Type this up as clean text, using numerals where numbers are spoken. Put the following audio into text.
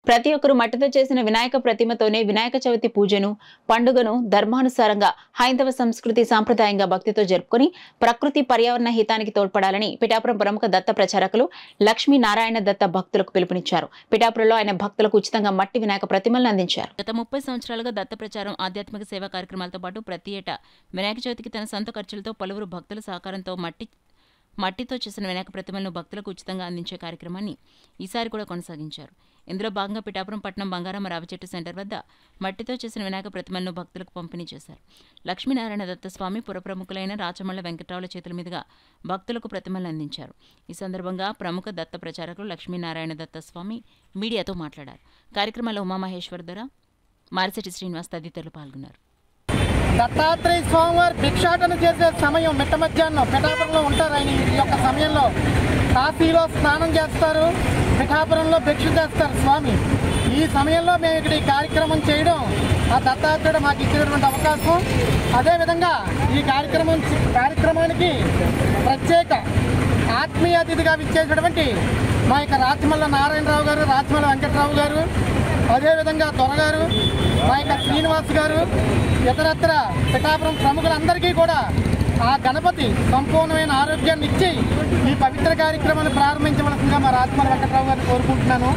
ప్రతి ఒక్కరూ మట్టితో చేసిన వినాయక ప్రతిమతోనే వినాయక చవితి పూజను పండుగను ధర్మానుసారంగా హైందవ సంస్కృతి సాంప్రదాయంగా భక్తితో జరుపుకొని ప్రకృతి పర్యావరణ హితానికి తోడ్పడాలని పిఠాపురం ప్రముఖ దత్త ప్రచారకులు లక్ష్మీనారాయణ దత్త భక్తులకు పిలుపునిచ్చారు. పిఠాపురంలో ఆయన భక్తులకు ఉచితంగా మట్టి వినాయక ప్రతిమలను అందించారు. గత 30 సంవత్సరాలుగా దత్త ప్రచారం ఆధ్యాత్మిక సేవా కార్యక్రమాలతో పాటు ప్రతి ఏటా వినాయక చవితికి తన సొంత ఖర్చులతో పలువురు భక్తుల సహకారంతో మట్టితో చేసిన వినాయక ప్రతిమలను భక్తులకు ఉచితంగా అందించే కార్యక్రమాన్ని ఈసారి కూడా కొనసాగించారు. ఇందులో భాగంగా పిఠాపురం పట్టణం బంగారం రావిచెట్టు సెంటర్ వద్ద మట్టితో చేసిన వినాయక ప్రతిమలను భక్తులకు పంపిణీ చేశారు. లక్ష్మీనారాయణ దత్తస్వామి పురప్రముఖులైన రాచమల్ల వెంకట్రావుల చేతుల మీదుగా భక్తులకు ప్రతిమలను అందించారు. ఈ సందర్భంగా ప్రముఖ దత్త ప్రచారకులు లక్ష్మీనారాయణ దత్తస్వామి మీడియాతో మాట్లాడారు. కార్యక్రమంలో ఉమామహేశ్వర ధర, మారిశెట్టి శ్రీనివాస్ తదితరులు పాల్గొన్నారు. దత్తాత్రేయ స్వామివారి భిక్షాటన చేసే సమయం మిట్ట మధ్యాహ్నం పిఠాపురంలో ఉంటారు. ఆయన ఈ యొక్క సమయంలో కాశీలో స్నానం చేస్తారు, పిఠాపురంలో భిక్ష చేస్తారు స్వామి. ఈ సమయంలో మేము ఇక్కడ ఈ కార్యక్రమం చేయడం ఆ దత్తాత్రేయుడు మాకు ఇచ్చినటువంటి అవకాశం. అదేవిధంగా ఈ కార్యక్రమానికి ప్రత్యేక ఆత్మీయ అతిథిగా ఇచ్చేటటువంటి మా యొక్క రాచమల్ల నారాయణరావు గారు, రాచమల్ల వెంకట్రావు గారు, అదేవిధంగా దొరగారు, మా యొక్క శ్రీనివాస్ గారు, ఇతరత్ర పిఠాపురం ప్రముఖులందరికీ కూడా ఆ గణపతి సంపూర్ణమైన ఆరోగ్యాన్ని ఇచ్చి ఈ పవిత్ర కార్యక్రమాన్ని ప్రారంభించవలసిందిగా మా రాచమల్ల వెంకట్రావు గారిని కోరుకుంటున్నాను.